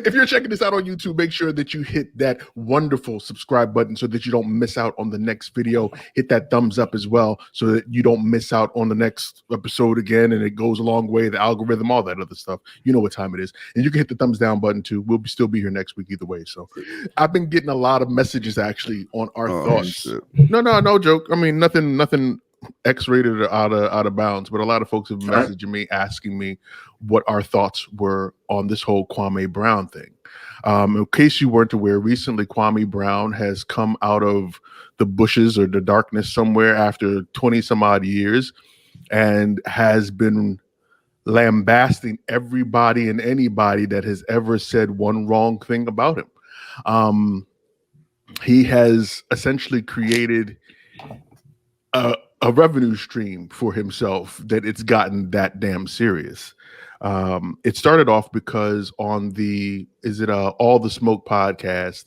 If you're checking this out on YouTube, make sure that you hit that wonderful subscribe button so that you don't miss out on the next video. Hit that thumbs up as well so that you don't miss out on the next episode again, and it goes a long way, the algorithm, all that other stuff. You know what time it is. And you can hit the thumbs down button too. We'll still be here next week either way. So I've been getting a lot of messages actually on our thoughts. Shit. No joke. I mean, nothing X-rated or out of bounds, but a lot of folks have messaged me asking me what our thoughts were on this whole Kwame Brown thing. In case you weren't aware, recently Kwame Brown has come out of the bushes or the darkness somewhere after 20 some odd years and has been lambasting everybody and anybody that has ever said one wrong thing about him. He has essentially created a revenue stream for himself that it's gotten that damn serious. It started off because on the All the Smoke podcast,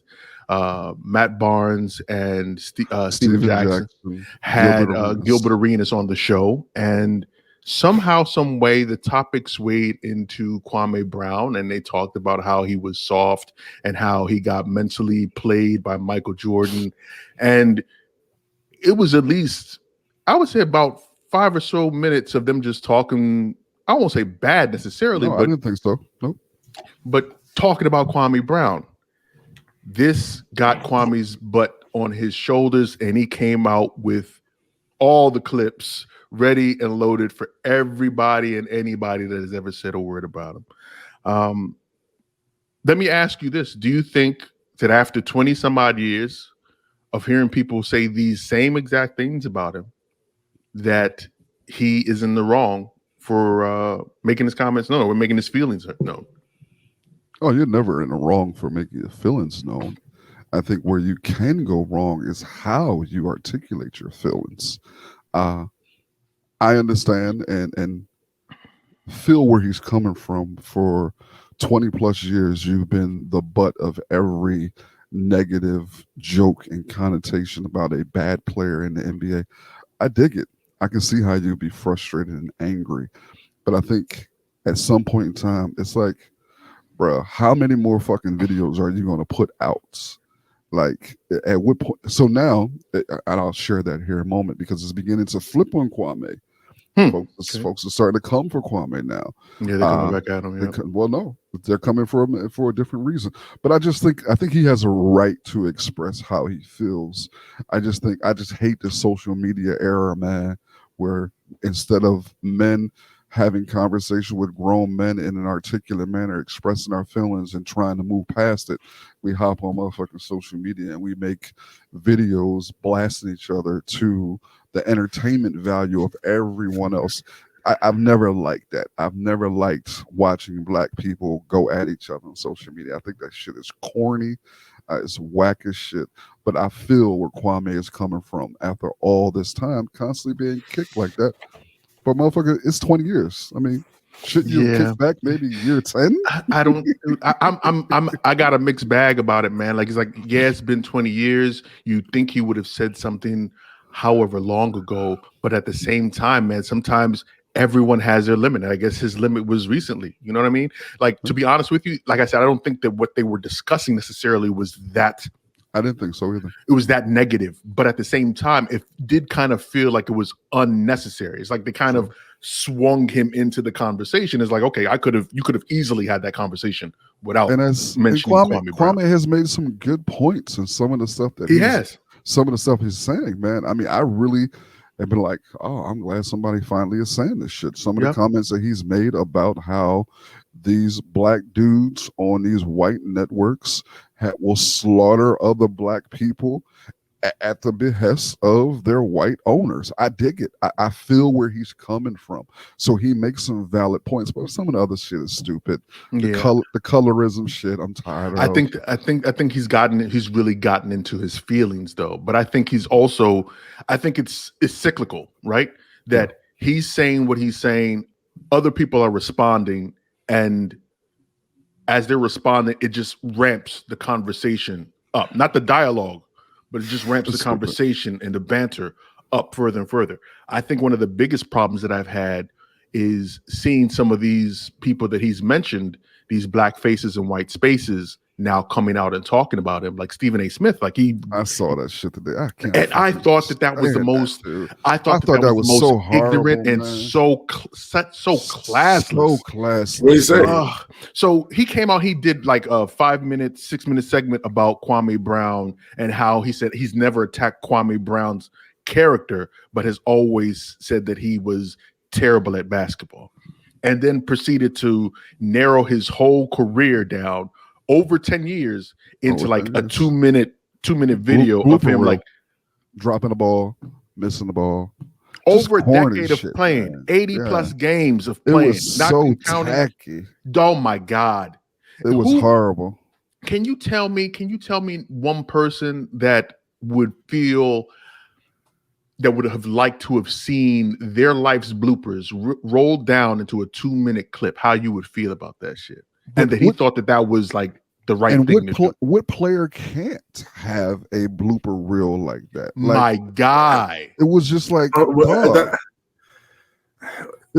Matt Barnes and Steven Jackson had Gilbert Arenas on the show, and somehow, some way, the topic swayed into Kwame Brown, and they talked about how he was soft and how he got mentally played by Michael Jordan, and it was at least, I would say, about 5 or so minutes of them just talking. I won't say bad necessarily, but I didn't think so. Nope. But talking about Kwame Brown, this got Kwame's butt on his shoulders, and he came out with all the clips ready and loaded for everybody and anybody that has ever said a word about him. Let me ask you this. Do you think that after 20 some odd years of hearing people say these same exact things about him, that he is in the wrong for making his comments known or making his feelings known? Oh, you're never in the wrong for making your feelings known. I think where you can go wrong is how you articulate your feelings. I understand and feel where he's coming from. For 20 plus years, you've been the butt of every negative joke and connotation about a bad player in the NBA. I dig it. I can see how you'd be frustrated and angry. But I think at some point in time, it's like, bro, how many more fucking videos are you going to put out? Like, at what point? So now, and I'll share that here in a moment, because it's beginning to flip on Kwame. Folks are starting to come for Kwame now. Yeah, they're coming back at him. Yeah. Well, no, they're coming for him for a different reason. But I think he has a right to express how he feels. I just hate the social media era, man, where instead of men having conversation with grown men in an articulate manner, expressing our feelings and trying to move past it, we hop on motherfucking social media and we make videos blasting each other to the entertainment value of everyone else. I've never liked that. I've never liked watching black people go at each other on social media. I think that shit is corny. It's whack as shit. But I feel where Kwame is coming from after all this time, constantly being kicked like that. But motherfucker, it's 20 years. I mean, should you kick back maybe year 10? I don't. I got a mixed bag about it, man. Like, it's like, yeah, it's been 20 years. You think he would have said something however long ago, but at the same time, man, sometimes everyone has their limit. I guess his limit was recently. You know what I mean? Like, to be honest with you, like I said, I don't think that what they were discussing necessarily was that. I didn't think so either. It was that negative, but at the same time, it did kind of feel like it was unnecessary. It's like they kind of swung him into the conversation. It's like, okay, you could have easily had that conversation without mentioning Kwame has made some good points, and some of the stuff that some of the stuff he's saying, man. I mean, I really have been like, oh, I'm glad somebody finally is saying this shit. Some of the comments that he's made about how these black dudes on these white networks will slaughter other black people at the behest of their white owners. I dig it. I feel where he's coming from. So he makes some valid points, but some of the other shit is stupid. The colorism shit, I'm tired of. I think he's really gotten into his feelings though. But I think it's cyclical, right? That he's saying what he's saying, other people are responding, and as they're responding, it just ramps the conversation up. Not the dialogue, but it just ramps the conversation and the banter up further and further. I think one of the biggest problems that I've had is seeing some of these people that he's mentioned these black faces and white spaces now coming out and talking about him, like Stephen A. Smith. Like I saw that shit today. I thought that was the most. I thought that was the most so horrible, ignorant and man. so classless. So classless. What do you say? So he came out. He did like a 5-minute, 6-minute segment about Kwame Brown and how he said he's never attacked Kwame Brown's character, but has always said that he was terrible at basketball, and then proceeded to narrow his whole career down over 10 years into like a 2-minute video of him like dropping the ball, missing the ball. Over a decade of shit, playing, man. 80 plus games of playing. It was so tacky. Oh my God. It was horrible. Can you tell me one person that would feel that would have liked to have seen their life's bloopers rolled down into a 2-minute clip, how you would feel about that shit? And that he thought that was like the right thing to do. What player can't have a blooper reel like that? Like, my guy. It was just like, it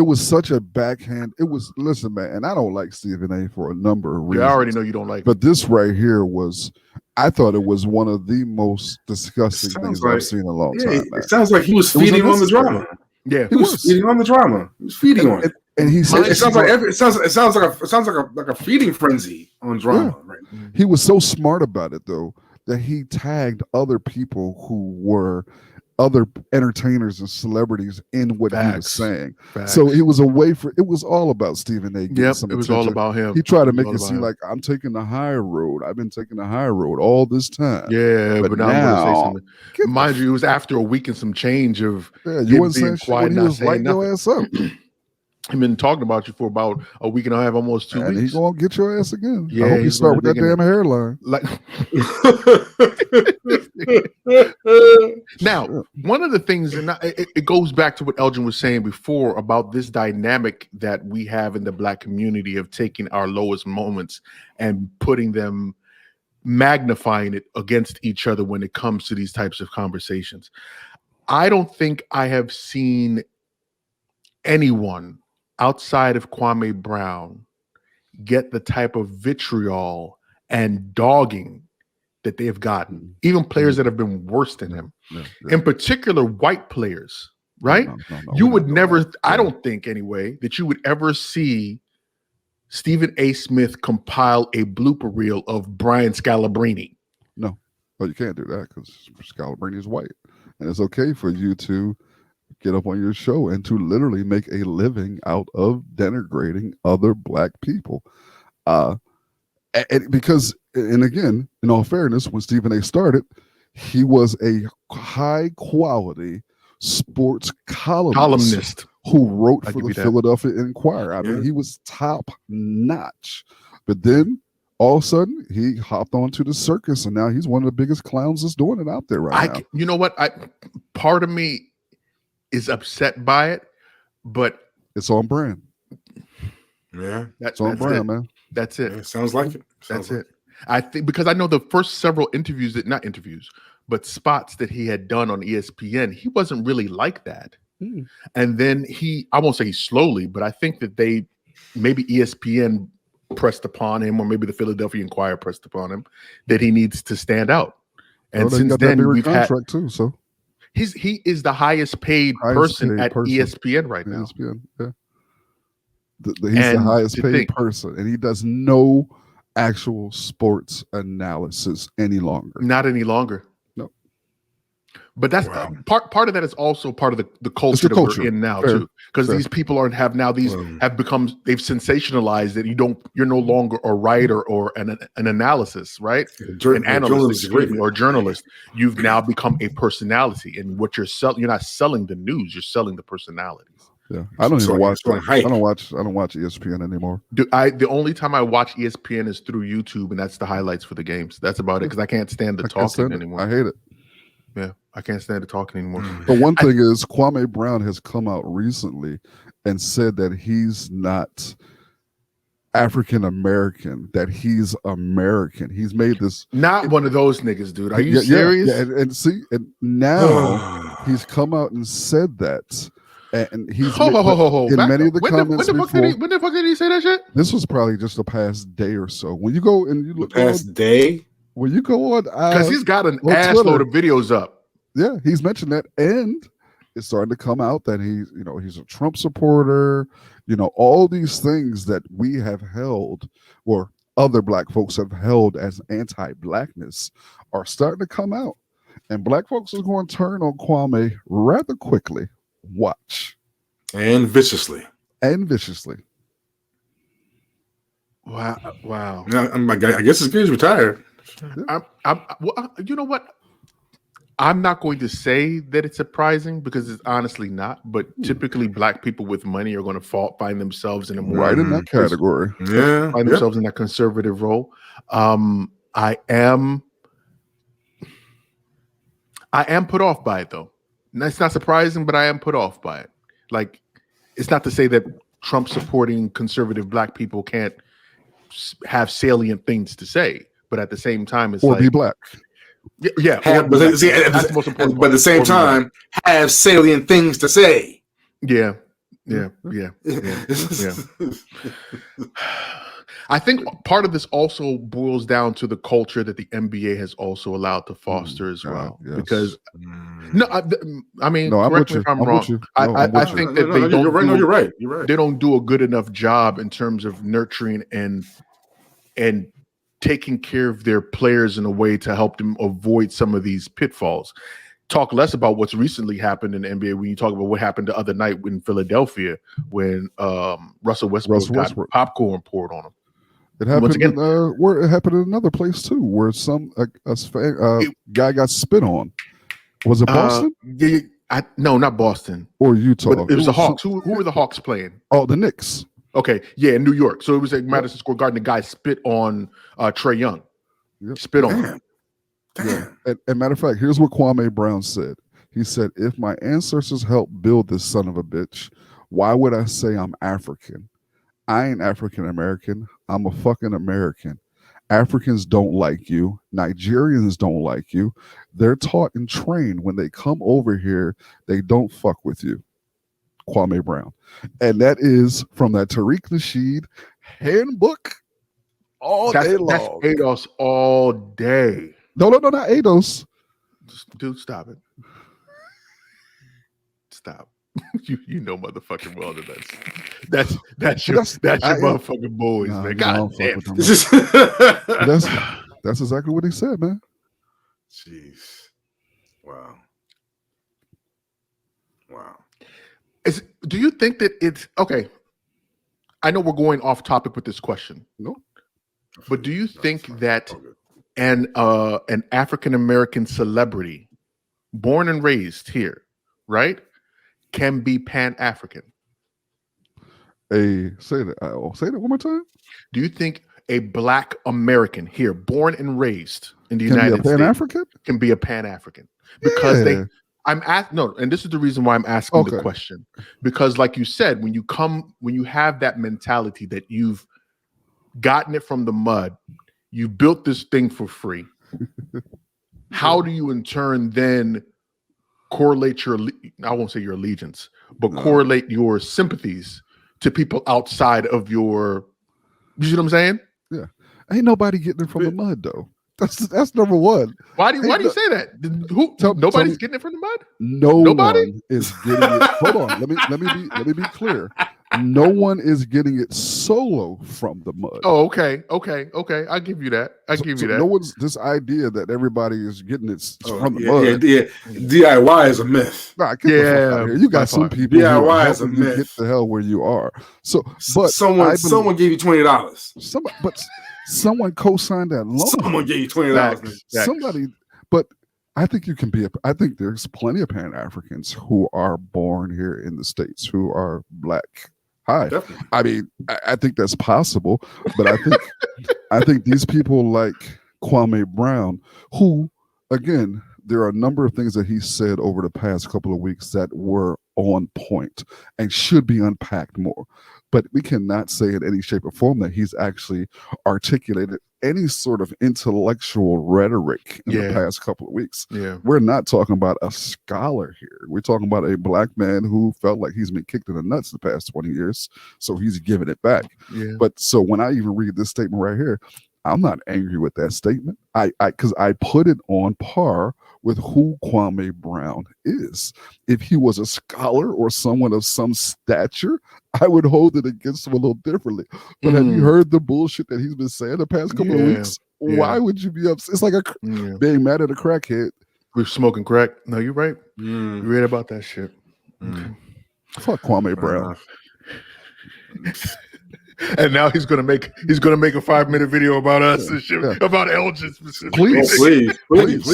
was such a backhand. It was, listen, man, and I don't like Stephen A. for a number of reasons. I already know you don't like But this right here was, I thought it was one of the most disgusting things I've seen in a long time. Man. It sounds like he was feeding on the drama. Yeah, he was feeding on the drama. He was feeding on it. And he said, it sounds like a feeding frenzy on drama. Yeah. Right? He was so smart about it though that he tagged other people who were other entertainers and celebrities in what he was saying. So it was a way for it was all about Stephen A. Yep, it was all about him. He tried to make it seem like I'm taking the high road. I've been taking the high road all this time. Yeah, but now I'm gonna say something. Mind you, it was after a week and some change of you wasn't saying shit when he was lighting your ass up. I've been talking about you for about a week and a half, almost 2 weeks. And he's gonna get your ass again. Yeah, I hope you start with that damn hairline. Like now, one of the things, and it goes back to what Elgin was saying before about this dynamic that we have in the Black community of taking our lowest moments and putting them, magnifying it against each other when it comes to these types of conversations. I don't think I have seen anyone outside of Kwame Brown get the type of vitriol and dogging that they have gotten, even players that have been worse than him, in particular white players, right? No, you would never, I don't think anyway, that you would ever see Stephen A. Smith compile a blooper reel of Brian Scalabrine. No, well, you can't do that because Scalabrine is white. And it's okay for you to get up on your show and to literally make a living out of denigrating other Black people. Because, and again, in all fairness, when Stephen A. started, he was a high quality sports columnist who wrote for the Philadelphia Inquirer. I mean, he was top notch. But then all of a sudden, he hopped onto the circus, and now he's one of the biggest clowns that's doing it out there right now. You know what? Part of me is upset by it, but it's on brand. Yeah, it's on brand, man. That's it. Yeah, sounds like it. That's it. I think because I know the first several interviews not interviews, but spots that he had done on ESPN, he wasn't really like that. And then I won't say slowly, but I think that maybe ESPN pressed upon him, or maybe the Philadelphia Inquirer pressed upon him that he needs to stand out. And since then, we've had too. So he is the highest paid person at ESPN right now. ESPN, yeah. He's the highest paid person, and he does no actual sports analysis any longer. Not any longer. No. But that's part of that is also part of the culture that we're in now too, because these people have become, they've sensationalized that you're no longer a writer or an analysis, right? An analyst, or a journalist. You've now become a personality, and what you're selling, you're not selling the news, you're selling the personalities. Yeah, I don't even watch. I don't watch ESPN anymore. The only time I watch ESPN is through YouTube, and that's the highlights for the games. That's about it, because I can't stand the talking anymore. I hate it. Yeah, I can't stand the talking anymore. But one thing is, Kwame Brown has come out recently and said that he's not African American, that he's American. He's made this not one of those niggas, dude. Are you serious? Yeah, and now he's come out and said that. And he's Ho. in Back many up. of the When comments the fuck did he say that shit? This was probably just the past day or so. When you go and you The look past day? when you go on Because he's got an on ass Twitter, load of videos up. yeah, he's mentioned that, and it's starting to come out that he's a Trump supporter. All these things that we have held, or other black folks have held as anti-blackness, are starting to come out, and black folks are going to turn on Kwame rather quickly. Watch. And viciously. Wow. I guess it's good he's retired. You know what? I'm not going to say that it's surprising because it's honestly not. But typically, black people with money are going to find themselves in a more Right in that category. Yeah, find themselves in that conservative role. I am put off by it, though. That's not surprising, but I am put off by it. Like, it's not to say that Trump supporting conservative black people can't have salient things to say, but at the same time, it's be black. Yeah, but that's the most important. But at the same time, have salient things to say. Yeah. I think part of this also boils down to the culture that the NBA has also allowed to foster as well. Yes. Because correct me if I'm wrong. I think that they don't. You're right. You're right. They don't do a good enough job in terms of nurturing and taking care of their players in a way to help them avoid some of these pitfalls. Talk less about what's recently happened in the NBA when you talk about what happened the other night in Philadelphia when Russell Westbrook got popcorn poured on him. It happened where it happened in another place too, where some guy got spit on. Was it Boston? No, not Boston or Utah. But it was the Hawks. Who were the Hawks playing? Oh, the Knicks. Okay, yeah, in New York. So it was at Madison Square Garden. The guy spit on Trae Young. Yep. Spit on him. Damn. And matter of fact, here's what Kwame Brown said. He said, "If my ancestors helped build this son of a bitch, why would I say I'm African? I ain't African American. I'm a fucking American. Africans don't like you. Nigerians don't like you. They're taught and trained when they come over here, they don't fuck with you." Kwame Brown. And that is from that Tariq Nasheed handbook all day long. That's ADOS all day. No, not ADOS. Dude, stop it. Stop. You know motherfucking well that's your motherfucking boys, man. God damn. That's exactly what he said, man. Jeez. Wow. Do you think that it's okay? I know we're going off topic with this question. No. But do you think that an African American celebrity born and raised here, right, can be Pan-African? Say that one more time. Do you think a Black American here, born and raised in the United States, can be a Pan-African? Because and this is the reason why I'm asking the question. Because, like you said, when you have that mentality that you've gotten it from the mud, you built this thing for free. How do you in turn then correlate I won't say your allegiance, but correlate your sympathies to people outside of you see what I'm saying? Yeah. Ain't nobody getting it from the mud though. That's number one. Why do you say that? Nobody's getting it from the mud? Nobody is getting it. Hold on. Let me be clear. No one is getting it solo from the mud. Oh, okay. I'll give you that. No one's this idea that everybody is getting it from the mud. Yeah. DIY is a myth. Nah, get the fuck out of here. You got some people DIY is a myth. Get the hell where you are. So, but someone gave you $20. But someone co-signed that loan. Someone gave you $20. Somebody, but I think you can be. I think there's plenty of Pan-Africans who are born here in the States who are Black. Hi. Definitely. I mean, I think that's possible, but I think these people like Kwame Brown, who, again, there are a number of things that he said over the past couple of weeks that were on point and should be unpacked more. But we cannot say in any shape or form that he's actually articulated any sort of intellectual rhetoric in the past couple of weeks. Yeah. We're not talking about a scholar here. We're talking about a black man who felt like he's been kicked in the nuts the past 20 years, so he's giving it back. Yeah. But so when I even read this statement right here, I'm not angry with that statement. Because I put it on par with who Kwame Brown is. If he was a scholar or someone of some stature, I would hold it against him a little differently. But have you heard the bullshit that he's been saying the past couple of weeks? Why would you be upset? It's like being mad at a crackhead. We're smoking crack. No, you're right. You're right about that shit. Okay. Fuck Kwame Brown. And now he's gonna make a 5-minute video about us and shit, about Elgin specifically. Please.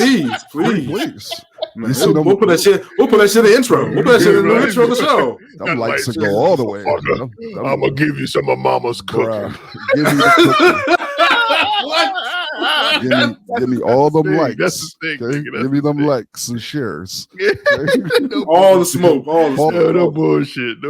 Man, we'll put that shit in the intro. We'll put that shit in the intro of the show. Them lights will go all the way. I'm gonna give you some of Mama's cooking. Give me the cooking. Give me all them likes. That's the thing. Okay? Give me them likes and shares. All the smoke. No bullshit.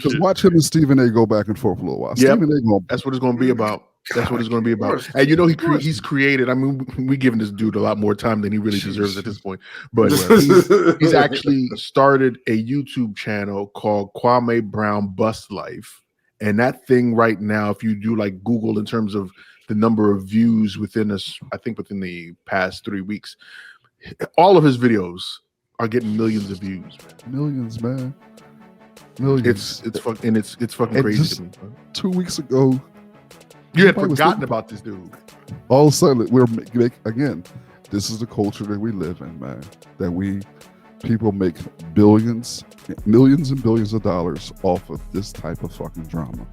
Just watch him and Stephen A. go back and forth for a little while. Yeah, Stephen A. That's what it's going to be about. That's what it's going to be about. And you know, he's created. I mean, we're giving this dude a lot more time than he really deserves at this point. But he's actually started a YouTube channel called Kwame Brown Bust Life. And that thing right now, if you do like Google in terms of the number of views within the past 3 weeks, all of his videos are getting millions of views. Millions, man. Millions. It's fucking crazy. Just 2 weeks ago, you had forgotten about this dude. All of a sudden, we're again. This is the culture that we live in, man. That people make millions and billions of dollars off of this type of fucking drama.